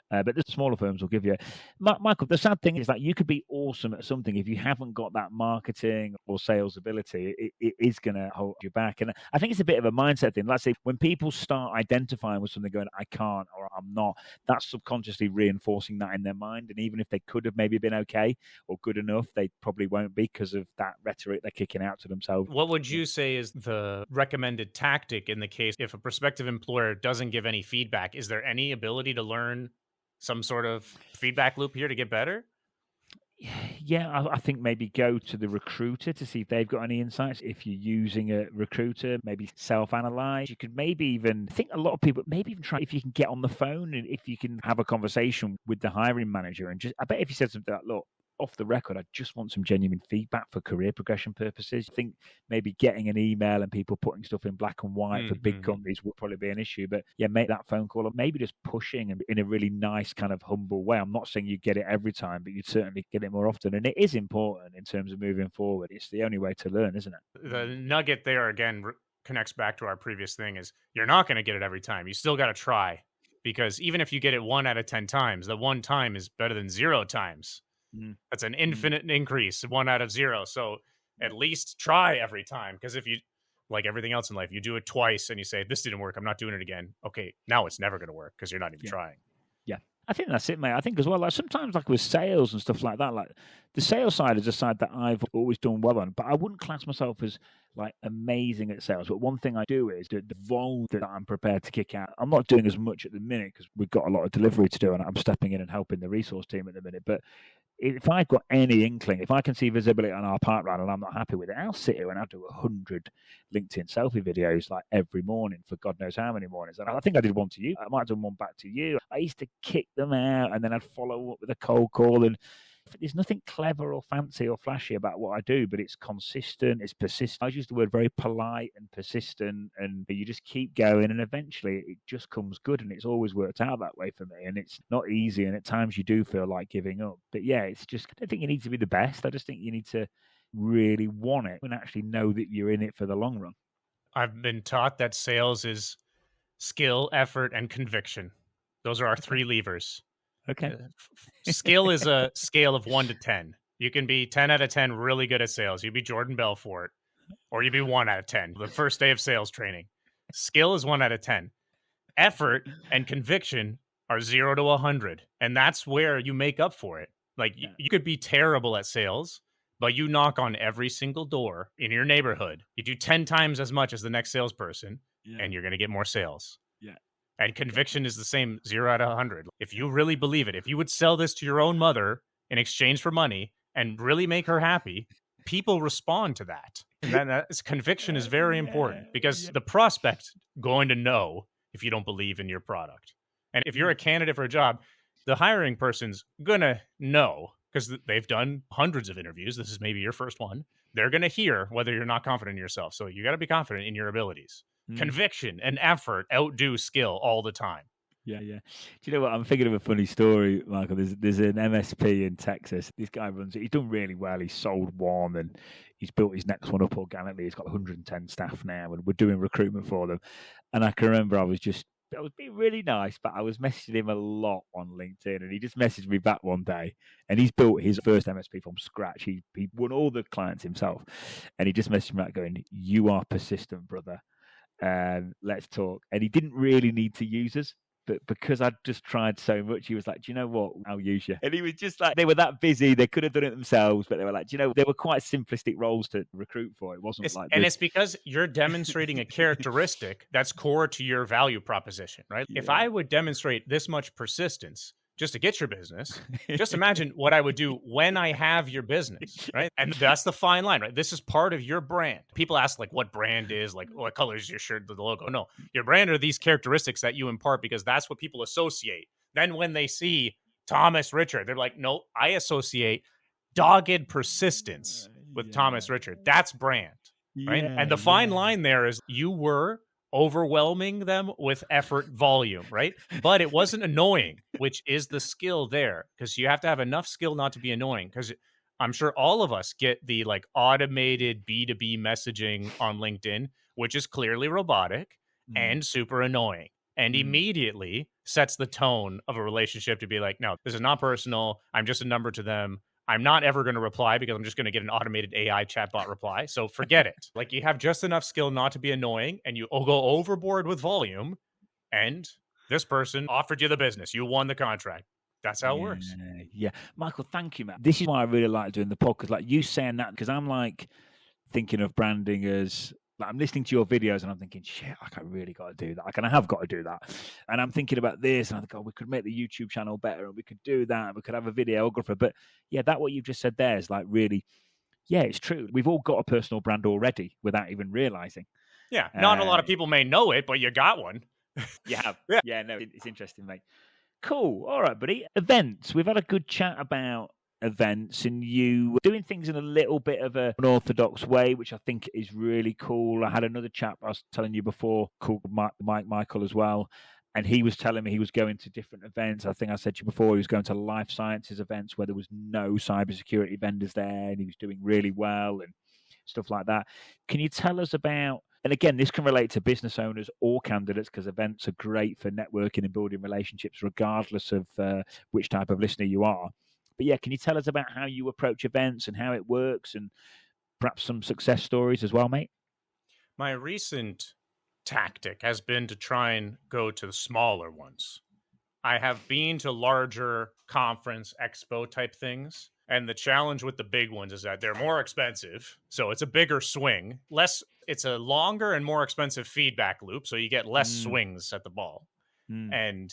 But the smaller firms will give you. Michael, the sad thing is that you could be awesome at something. If you haven't got that marketing or sales ability, it is going to hold you back. And I think it's a bit of a mindset thing. Let's say when people start identifying with something, going, I can't or I'm not, that's subconsciously reinforcing that in their mind. And even if they could have maybe been okay or good enough, they probably won't be because of that rhetoric they're kicking out to themselves. What would you say is the recommended tactic in the case if a prospective employer doesn't give any feedback? Is there any ability to learn some sort of feedback loop here to get better? Yeah, I think maybe go to the recruiter to see if they've got any insights. If you're using a recruiter, maybe self-analyze. You could maybe even, I think a lot of people, maybe even try if you can get on the phone and if you can have a conversation with the hiring manager and just, I bet if you said something like, look, off the record, I just want some genuine feedback for career progression purposes. I think maybe getting an email and people putting stuff in black and white for big companies would probably be an issue. But yeah, make that phone call or maybe just pushing and in a really nice kind of humble way. I'm not saying you get it every time, but you'd certainly get it more often. And it is important in terms of moving forward. It's the only way to learn, isn't it? The nugget there again connects back to our previous thing is you're not going to get it every time. You still got to try because even if you get it 1 out of 10 times, the one time is better than 0 times. That's an infinite increase, 1 out of 0. So at least try every time. Because if you, like everything else in life, you do it twice and you say, this didn't work, I'm not doing it again. Okay, now it's never going to work because you're not even trying. Yeah. I think that's it, mate. I think as well, like sometimes like with sales and stuff like that, like the sales side is a side that I've always done well on, but I wouldn't class myself as like amazing at sales. But one thing I do is the volume that I'm prepared to kick out. I'm not doing as much at the minute because we've got a lot of delivery to do and I'm stepping in and helping the resource team at the minute. But if I've got any inkling, if I can see visibility on our pipeline and I'm not happy with it, I'll sit here and I'll do 100 LinkedIn selfie videos like every morning for God knows how many mornings. And I think I did one to you. I might have done one back to you. I used to kick them out and then I'd follow up with a cold call. And there's nothing clever or fancy or flashy about what I do, but it's consistent, it's persistent. I use the word very polite and persistent, and you just keep going, and eventually it just comes good, and it's always worked out that way for me. And it's not easy, and at times you do feel like giving up. But yeah, it's just, I don't think you need to be the best. I just think you need to really want it and actually know that you're in it for the long run. I've been taught that sales is skill, effort, and conviction. Those are our 3 levers. Okay. Skill is a scale of 1 to 10. You can be 10 out of 10 really good at sales. You'd be Jordan Belfort, or you'd be 1 out of 10 the first day of sales training. Skill is 1 out of 10. Effort and conviction are 0 to 100, and that's where you make up for it. Like you could be terrible at sales, but you knock on every single door in your neighborhood. You do 10 times as much as the next salesperson, and you're going to get more sales. Yeah. And conviction is the same, 0 out of 100. If you really believe it, if you would sell this to your own mother in exchange for money and really make her happy, people respond to that. And then conviction is very important because the prospect going to know if you don't believe in your product. And if you're a candidate for a job, the hiring person's going to know because they've done hundreds of interviews. This is maybe your first one. They're going to hear whether you're not confident in yourself. So you got to be confident in your abilities. Conviction and effort outdo skill all the time. Yeah. Do you know what? I'm thinking of a funny story, Michael. There's an MSP in Texas. This guy runs it. He's done really well. He's sold one and he's built his next one up organically. He's got 110 staff now and we're doing recruitment for them. And I can remember I was being really nice, but I was messaging him a lot on LinkedIn and he just messaged me back one day and he's built his first MSP from scratch. He won all the clients himself and he just messaged me back going, "You are persistent, brother. Let's talk." And he didn't really need to use us, but because I'd just tried so much, he was like, "Do you know what? I'll use you." And he was just like, they were that busy, they could have done it themselves, but they were like, "Do you know, they were quite simplistic roles to recruit for. It wasn't it's because you're demonstrating a characteristic that's core to your value proposition, right? Yeah. If I would demonstrate this much persistence just to get your business, just imagine what I would do when I have your business, right? And that's the fine line, right? This is part of your brand. People ask like what brand is, like what color is your shirt, the logo. No, your brand are these characteristics that you impart because that's what people associate. Then when they see Thomas Richard, they're like, no, I associate dogged persistence with Thomas Richard. That's brand, right? And the fine line there is you were overwhelming them with effort volume, right? But it wasn't annoying, which is the skill there because you have to have enough skill not to be annoying because I'm sure all of us get the like automated B2B messaging on LinkedIn, which is clearly robotic and super annoying and immediately sets the tone of a relationship to be like, no, this is not personal. I'm just a number to them. I'm not ever going to reply because I'm just going to get an automated AI chatbot reply. So forget it. Like you have just enough skill not to be annoying and you go overboard with volume and this person offered you the business. You won the contract. That's how it works. Yeah. Michael, thank you, man. This is why I really like doing the podcast. Like you saying that because I'm like thinking of branding as Like, I'm listening to your videos and I'm thinking, shit, like I really got to do that. Like, and I have got to do that. And I'm thinking about this and I think, oh, we could make the YouTube channel better and we could do that. And we could have a videographer. But yeah, that what you've just said there is like really, yeah, it's true. We've all got a personal brand already without even realizing. Yeah. Not a lot of people may know it, but you got one. You have. Yeah. Yeah, no, it's interesting, mate. Cool. All right, buddy. Events. We've had a good chat about events and you doing things in a little bit of an unorthodox way, which I think is really cool. I had another chap I was telling you before called Michael as well. And he was telling me he was going to different events. I think I said to you before, he was going to life sciences events where there was no cybersecurity vendors there and he was doing really well and stuff like that. Can you tell us about, and again, this can relate to business owners or candidates because events are great for networking and building relationships regardless of which type of listener you are. But yeah, can you tell us about how you approach events and how it works and perhaps some success stories as well, mate? My recent tactic has been to try and go to the smaller ones. I have been to larger conference expo type things. And the challenge with the big ones is that they're more expensive. So it's a bigger swing. It's a longer and more expensive feedback loop. So you get less swings at the ball. And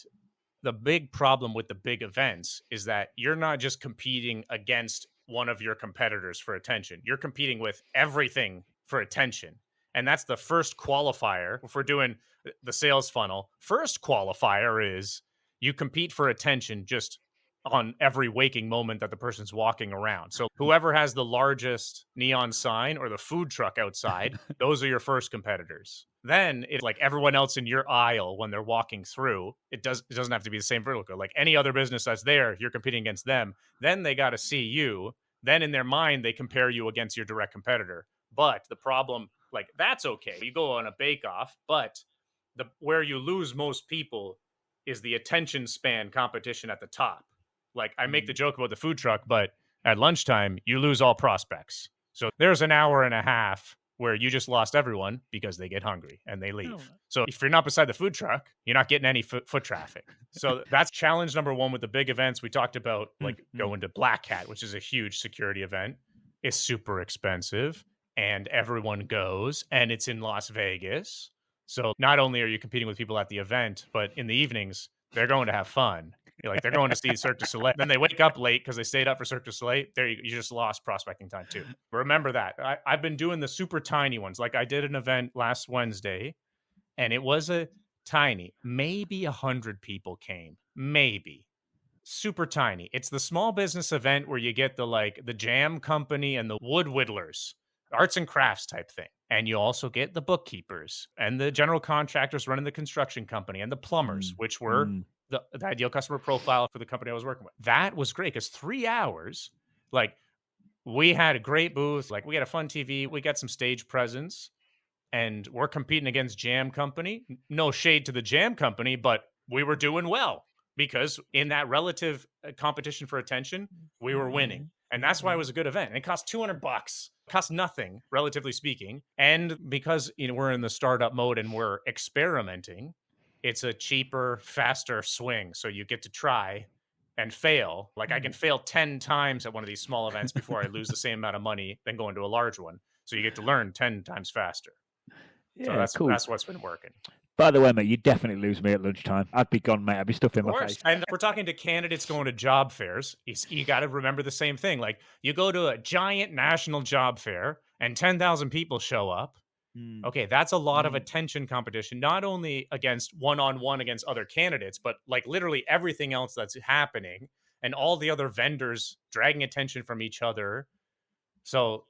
the big problem with the big events is that you're not just competing against one of your competitors for attention. You're competing with everything for attention. And that's the first qualifier. If we're doing the sales funnel, first qualifier is you compete for attention just on every waking moment that the person's walking around. So whoever has the largest neon sign or the food truck outside, those are your first competitors. Then it's like everyone else in your aisle when they're walking through, it doesn't have to be the same vertical. Like any other business that's there, you're competing against them. Then they got to see you. Then in their mind, they compare you against your direct competitor. But the problem, like that's okay. You go on a bake-off, but where you lose most people is the attention span competition at the top. Like I make the joke about the food truck, but at lunchtime, you lose all prospects. So there's an hour and a half where you just lost everyone because they get hungry and they leave. So if you're not beside the food truck, you're not getting any foot traffic. So that's challenge number one with the big events. We talked about like going to Black Hat, which is a huge security event. It's super expensive and everyone goes and it's in Las Vegas. So not only are you competing with people at the event, but in the evenings, they're going to have fun. Like they're going to see Cirque du Soleil. Then they wake up late because they stayed up for Cirque du Soleil. There you just lost prospecting time too. Remember that. I've been doing the super tiny ones. Like I did an event last Wednesday and it was a tiny, maybe 100 people came, maybe. Super tiny. It's the small business event where you get the jam company and the wood whittlers, arts and crafts type thing. And you also get the bookkeepers and the general contractors running the construction company and the plumbers, which were the ideal customer profile for the company I was working with. That was great because 3 hours, like we had a great booth, like we had a fun TV, we got some stage presence, and we're competing against Jam Company. No shade to the Jam Company, but we were doing well because in that relative competition for attention, we were winning. And that's why it was a good event. And it cost $200. It cost nothing, relatively speaking. And because we're in the startup mode and we're experimenting, it's a cheaper, faster swing. So you get to try and fail. Like I can fail 10 times at one of these small events before I lose the same amount of money than going to a large one. So you get to learn 10 times faster. Yeah, so that's what's been working. By the way, mate, you'd definitely lose me at lunchtime. I'd be gone, mate. I'd be stuffing my face. And we're talking to candidates going to job fairs. You got to remember the same thing. Like you go to a giant national job fair and 10,000 people show up. Okay, that's a lot of attention competition, not only against one-on-one against other candidates, but like literally everything else that's happening and all the other vendors dragging attention from each other. So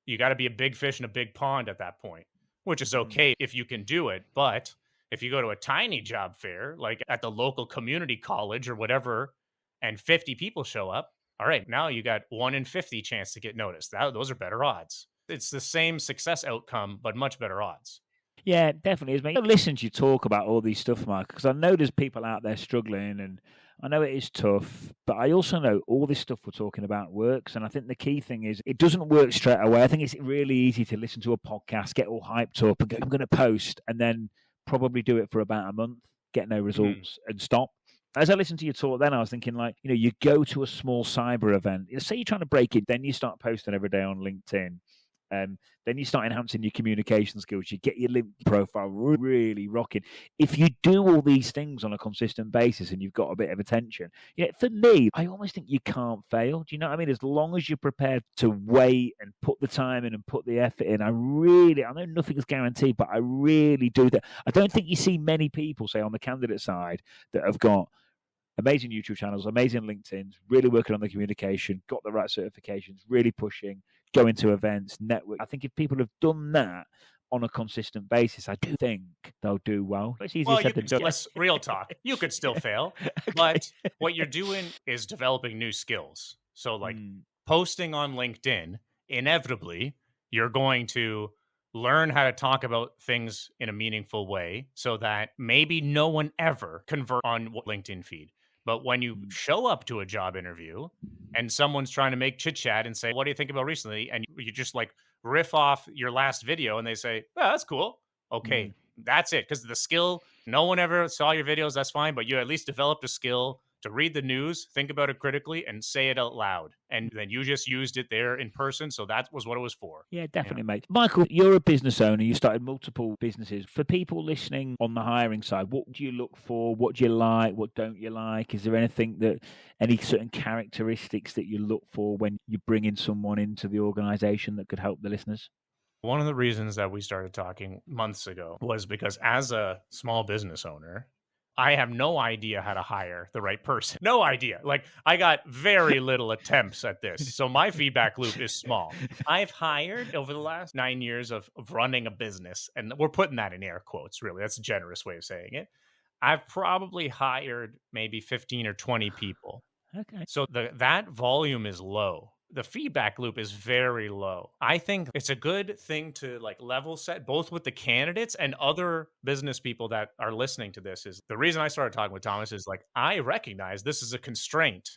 you got to be a big fish in a big pond at that point, which is okay if you can do it. But if you go to a tiny job fair, like at the local community college or whatever, and 50 people show up, all right, now you got 1 in 50 chance to get noticed. Those are better odds. It's the same success outcome, but much better odds. Yeah, definitely is, mate. I listen to you talk about all these stuff, Mark, because I know there's people out there struggling and I know it is tough, but I also know all this stuff we're talking about works. And I think the key thing is it doesn't work straight away. I think it's really easy to listen to a podcast, get all hyped up and go, I'm going to post, and then probably do it for about a month, get no results and stop. As I listened to you talk then, I was thinking like, you go to a small cyber event, say you're trying to break it, then you start posting every day on LinkedIn. Then you start enhancing your communication skills. You get your LinkedIn profile really rocking. If you do all these things on a consistent basis and you've got a bit of attention, for me, I almost think you can't fail. Do you know what I mean? As long as you're prepared to wait and put the time in and put the effort in, I know nothing's guaranteed, but I really do that. I don't think you see many people, say on the candidate side, that have got amazing YouTube channels, amazing LinkedIn's, really working on the communication, got the right certifications, really pushing, going to events, network. I think if people have done that on a consistent basis, I do think they'll do well. It's easier said than done. Let's real talk. You could still fail, but what you're doing is developing new skills. So like posting on LinkedIn, inevitably, you're going to learn how to talk about things in a meaningful way so that maybe no one ever convert on LinkedIn feed. But when you show up to a job interview and someone's trying to make chit chat and say, what do you think about recently? And you just like riff off your last video and they say, oh, that's cool. Okay, that's it. Because the skill, no one ever saw your videos. That's fine. But you at least developed a skill to read the news, think about it critically, and say it out loud. And then you just used it there in person. So that was what it was for. Yeah, definitely, mate. Michael, you're a business owner. You started multiple businesses. For people listening on the hiring side, what do you look for? What do you like? What don't you like? Is there any certain characteristics that you look for when you bring in someone into the organization that could help the listeners? One of the reasons that we started talking months ago was because as a small business owner, I have no idea how to hire the right person. No idea. Like, I got very little attempts at this. So my feedback loop is small. I've hired over the last 9 years of running a business, and we're putting that in air quotes, really. That's a generous way of saying it. I've probably hired maybe 15 or 20 people. Okay. So that volume is low. The feedback loop is very low. I think it's a good thing to like level set both with the candidates and other business people that are listening to this. Is the reason I started talking with Thomas is like, I recognize this is a constraint.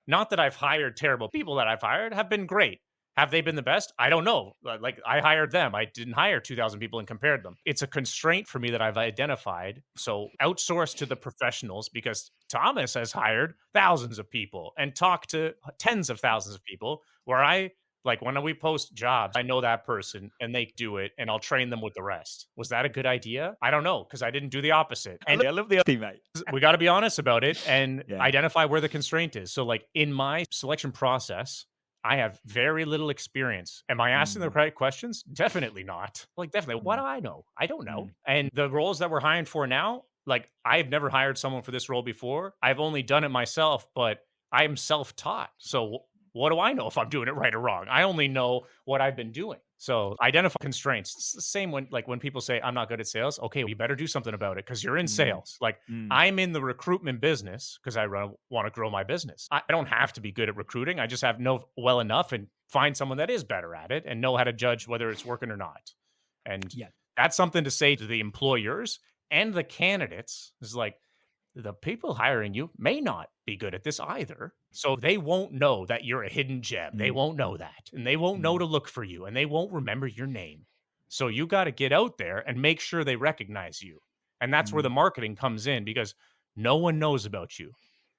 Not that I've hired terrible people. That I've hired have been great. Have they been the best? I don't know. Like, I hired them. I didn't hire 2,000 people and compared them. It's a constraint for me that I've identified. So outsource to the professionals, because Thomas has hired thousands of people and talked to tens of thousands of people where when we post jobs, I know that person and they do it and I'll train them with the rest. Was that a good idea? I don't know, because I didn't do the opposite. And I love the honesty, mate. We got to be honest about it and identify where the constraint is. So like in my selection process, I have very little experience. Am I asking the right questions? Definitely not. Like, definitely. What do I know? I don't know. And the roles that we're hiring for now, like, I've never hired someone for this role before. I've only done it myself, but I am self-taught. So what do I know if I'm doing it right or wrong? I only know what I've been doing. So identify constraints. It's the same when people say, I'm not good at sales. Okay, well, you better do something about it because you're in sales. Like, I'm in the recruitment business because I want to grow my business. I don't have to be good at recruiting. I just have to know well enough and find someone that is better at it and know how to judge whether it's working or not. And that's something to say to the employers and the candidates is like, the people hiring you may not be good at this either. So they won't know that you're a hidden gem. They won't know that. And they won't know to look for you. And they won't remember your name. So you got to get out there and make sure they recognize you. And that's where the marketing comes in, because no one knows about you.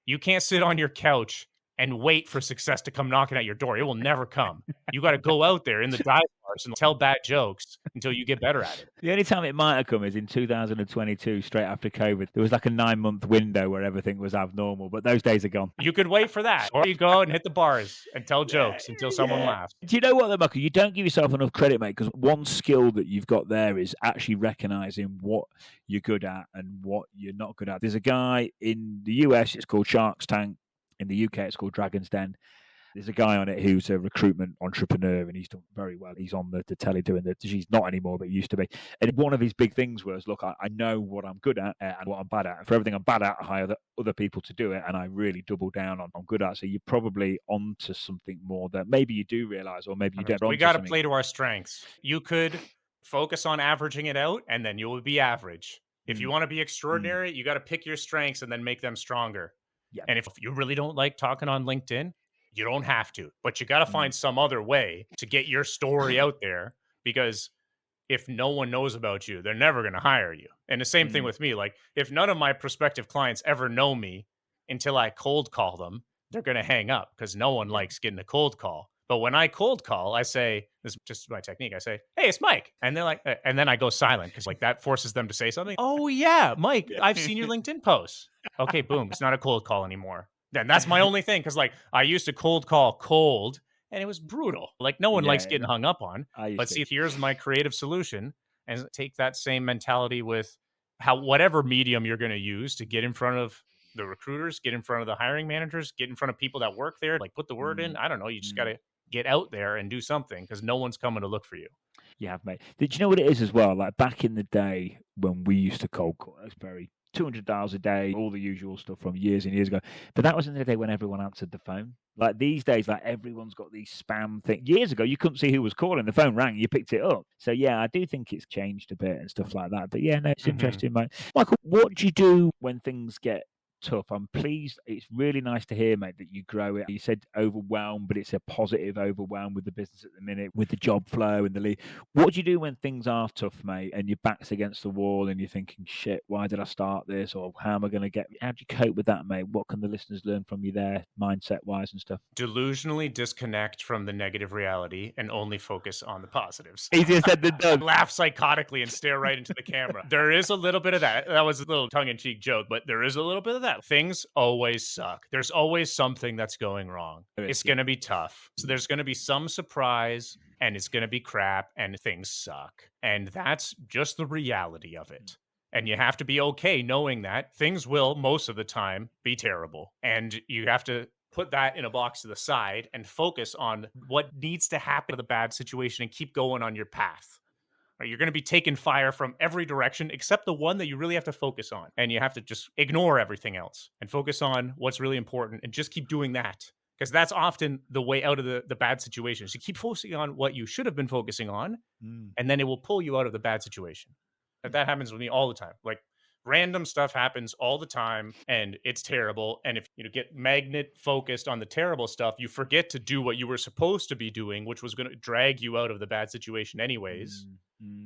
You can't sit on your couch and wait for success to come knocking at your door. It will never come. You got to go out there in the dive bars and tell bad jokes until you get better at it. The only time it might have come is in 2022, straight after COVID. There was like a 9-month window where everything was abnormal, but those days are gone. You could wait for that. Or you go and hit the bars and tell jokes until someone laughs. Do you know what, though, Michael? You don't give yourself enough credit, mate, because one skill that you've got there is actually recognizing what you're good at and what you're not good at. There's a guy in the US, it's called Shark's Tank. In the UK, it's called Dragon's Den. There's a guy on it who's a recruitment entrepreneur, and he's done very well. He's on the telly doing he's not anymore, but he used to be. And one of his big things was, look, I know what I'm good at and what I'm bad at. For everything I'm bad at, I hire other people to do it, and I really double down on good at. So you're probably onto something more that maybe you do realize, or maybe you don't. We got to play to our strengths. You could focus on averaging it out, and then you will be average. If you want to be extraordinary, you got to pick your strengths and then make them stronger. Yeah. And if you really don't like talking on LinkedIn, you don't have to, but you got to find some other way to get your story out there, because if no one knows about you, they're never going to hire you. And the same thing with me. Like, if none of my prospective clients ever know me until I cold call them, they're going to hang up because no one likes getting a cold call. But when I cold call, I say, this is just my technique. I say, hey, it's Mike. And they're like, and then I go silent because like that forces them to say something. Oh yeah, Mike, I've seen your LinkedIn posts. Okay, boom. It's not a cold call anymore. Then that's my only thing. Cause like I used to cold call cold and it was brutal. Like no one likes getting hung up on. But see, here's my creative solution, and take that same mentality with whatever medium you're going to use to get in front of the recruiters, get in front of the hiring managers, get in front of people that work there, like put the word in. I don't know. You just got to get out there and do something because no one's coming to look for you. You have, mate. Did you know what it is as well? Like back in the day when we used to cold call, it was very 200 dials a day, all the usual stuff from years and years ago. But that was in the day when everyone answered the phone. Like these days, like everyone's got these spam things. Years ago, you couldn't see who was calling. The phone rang, you picked it up. So yeah, I do think it's changed a bit and stuff like that. But yeah, no, it's interesting, mate. Michael, what do you do when things get tough? I'm pleased. It's really nice to hear, mate, that you grow it. You said overwhelmed, but it's a positive overwhelm with the business at the minute, with the job flow and the lead. What do you do when things are tough, mate, and your back's against the wall and you're thinking, shit, why did I start this? Or how am I going to get? How do you cope with that, mate? What can the listeners learn from you there, mindset wise and stuff? Delusionally disconnect from the negative reality and only focus on the positives. Easier said than done. Laugh psychotically and stare right into the camera. There is a little bit of that. That was a little tongue-in-cheek joke, but there is a little bit of that. Things always suck. There's always something that's going wrong. It's going to be tough. So there's going to be some surprise and it's going to be crap and things suck. And that's just the reality of it. And you have to be okay knowing that things will most of the time be terrible. And you have to put that in a box to the side and focus on what needs to happen to the bad situation and keep going on your path. You're going to be taking fire from every direction except the one that you really have to focus on. And you have to just ignore everything else and focus on what's really important and just keep doing that. Because that's often the way out of the bad situations. You keep focusing on what you should have been focusing on, and then it will pull you out of the bad situation. That happens with me all the time. Like random stuff happens all the time and it's terrible. And if you get magnet focused on the terrible stuff, you forget to do what you were supposed to be doing, which was going to drag you out of the bad situation anyways.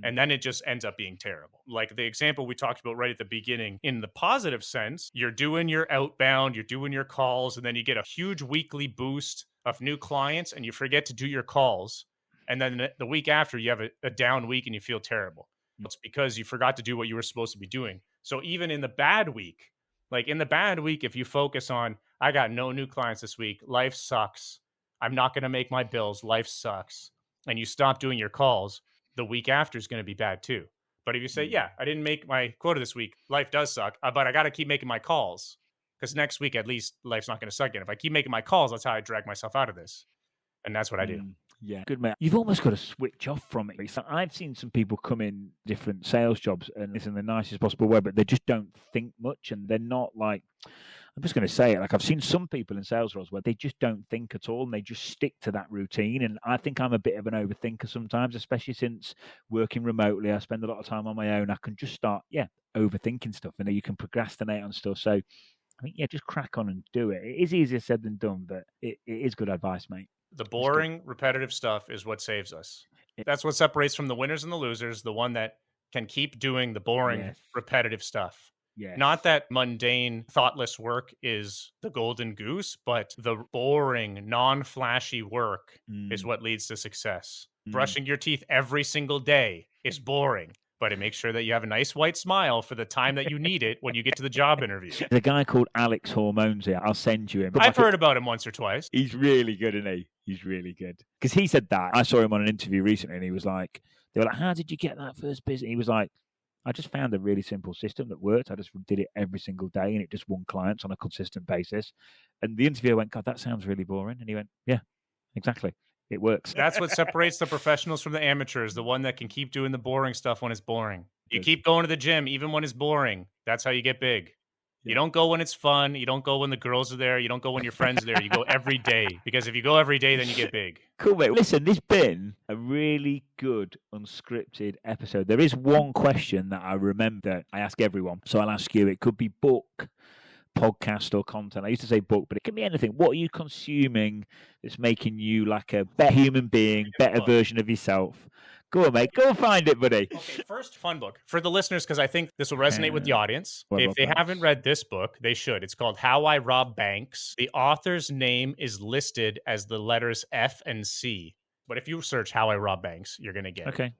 And then it just ends up being terrible. Like the example we talked about right at the beginning, in the positive sense, you're doing your outbound, you're doing your calls, and then you get a huge weekly boost of new clients and you forget to do your calls. And then the week after you have a down week and you feel terrible. It's because you forgot to do what you were supposed to be doing. So even in the bad week, if you focus on, I got no new clients this week, life sucks, I'm not going to make my bills, life sucks, and you stop doing your calls, the week after is going to be bad too. But if you say, yeah, I didn't make my quota this week, life does suck, but I got to keep making my calls because next week, at least life's not going to suck again. If I keep making my calls, that's how I drag myself out of this. And that's what I do. Yeah, good, man. You've almost got to switch off from it. So I've seen some people come in different sales jobs and it's in the nicest possible way, but they just don't think much and they're not like, I'm just going to say it, like I've seen some people in sales roles where they just don't think at all and they just stick to that routine. And I think I'm a bit of an overthinker sometimes, especially since working remotely. I spend a lot of time on my own. I can just start, overthinking stuff and you can procrastinate on stuff. So I mean, just crack on and do it. It is easier said than done, but it is good advice, mate. The boring, repetitive stuff is what saves us. That's what separates from the winners and the losers, the one that can keep doing the boring, repetitive stuff. Not that mundane, thoughtless work is the golden goose, but the boring, non-flashy work is what leads to success. Brushing your teeth every single day is boring, but it makes sure that you have a nice white smile for the time that you need it when you get to the job interview. There's a guy called Alex Hormones here. I'll send you him. I've heard about him once or twice. He's really good, isn't he? He's really good. Because he said that. I saw him on an interview recently and he was like, they were like, how did you get that first business? He was like, I just found a really simple system that worked. I just did it every single day and it just won clients on a consistent basis. And the interviewer went, God, that sounds really boring. And he went, yeah, exactly. It works. That's what separates the professionals from the amateurs, the one that can keep doing the boring stuff when it's boring. You keep going to the gym even when it's boring. That's how you get big. You don't go when it's fun. You don't go when the girls are there. You don't go when your friends are there. You go every day. Because if you go every day, then you get big. Cool, mate. Listen, this has been a really good unscripted episode. There is one question that I remember that I ask everyone. So I'll ask you. It could be book, podcast, or content. I used to say book, but it can be anything. What are you consuming that's making you like a better human being, better version of yourself? Go on, mate. Go and find it, buddy. Okay, first fun book for the listeners, because I think this will resonate with the audience. If they haven't read this book, they should. It's called How I Rob Banks. The author's name is listed as the letters F and C. But if you search How I Rob Banks, you're going to get it.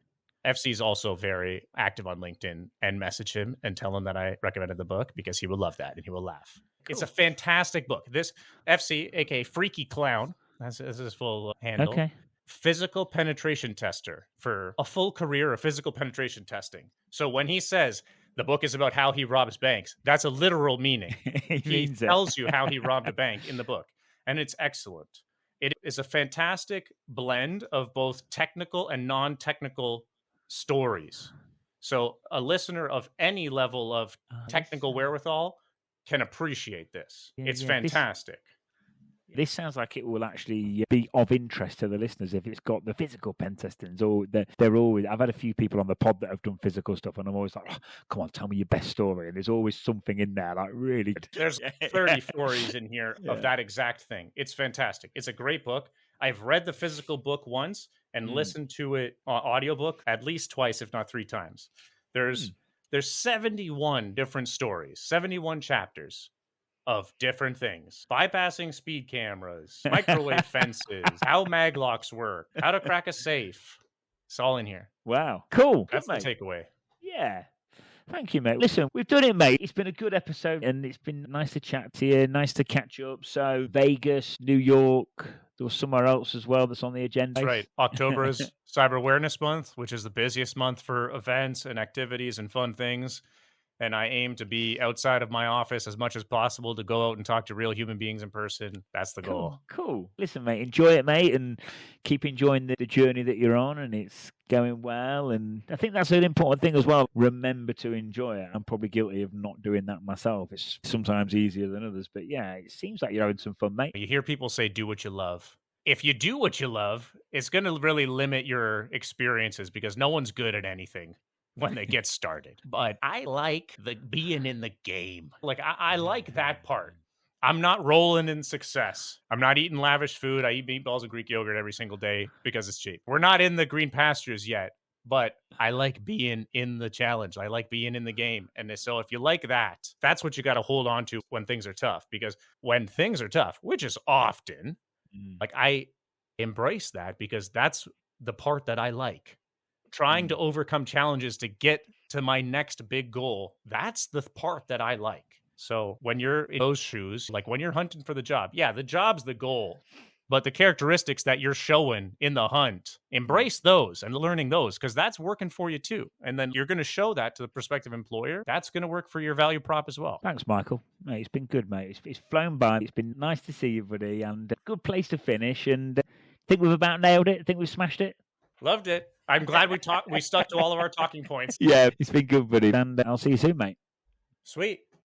FC is also very active on LinkedIn, and message him and tell him that I recommended the book because he will love that and he will laugh. Cool. It's a fantastic book. This FC, aka Freaky Clown, that's his full handle. Okay. Physical penetration tester for a full career of physical penetration testing. So when he says the book is about how he robs banks, that's a literal meaning. He tells you how he robbed a bank in the book, and it's excellent. It is a fantastic blend of both technical and non-technical stories. So a listener of any level of technical wherewithal can appreciate this. It's fantastic. This sounds like it will actually be of interest to the listeners if it's got the physical pen testings. Or they're always. I've had a few people on the pod that have done physical stuff, and I'm always like, oh, "Come on, tell me your best story." And there's always something in there, like really. There's 30 stories in here of that exact thing. It's fantastic. It's a great book. I've read the physical book once and listened to it on audiobook at least twice, if not 3 times. There's 71 different stories, 71 chapters of different things: bypassing speed cameras, microwave fences, how maglocks work, how to crack a safe. It's all in here. Wow. Cool. That's the takeaway. Yeah. Thank you, mate. Listen, we've done it, mate. It's been a good episode, and it's been nice to chat to you, nice to catch up. So Vegas, New York, there was somewhere else as well that's on the agenda. That's right. October is Cyber Awareness Month, which is the busiest month for events and activities and fun things. And I aim to be outside of my office as much as possible to go out and talk to real human beings in person. That's the goal. Cool. Listen, mate, enjoy it, mate, and keep enjoying the journey that you're on, and it's going well. And I think that's an important thing as well. Remember to enjoy it. I'm probably guilty of not doing that myself. It's sometimes easier than others. But yeah, it seems like you're having some fun, mate. You hear people say, do what you love. If you do what you love, it's going to really limit your experiences because no one's good at anything when they get started. But I like the being in the game. Like, I like that part. I'm not rolling in success. I'm not eating lavish food. I eat meatballs and Greek yogurt every single day because it's cheap. We're not in the green pastures yet, but I like being in the challenge. I like being in the game. And so if you like that, that's what you got to hold on to when things are tough. Because when things are tough, which is often, like, I embrace that because that's the part that I like. Trying to overcome challenges to get to my next big goal, that's the part that I like. So when you're in those shoes, like when you're hunting for the job, yeah, the job's the goal. But the characteristics that you're showing in the hunt, embrace those and learning those because that's working for you too. And then you're going to show that to the prospective employer. That's going to work for your value prop as well. Thanks, Michael. Mate, it's been good, mate. It's flown by. It's been nice to see you, buddy, and a good place to finish. And I think we've about nailed it. I think we've smashed it. Loved it. I'm glad we stuck to all of our talking points. Yeah, it's been good, buddy. And I'll see you soon, mate. Sweet.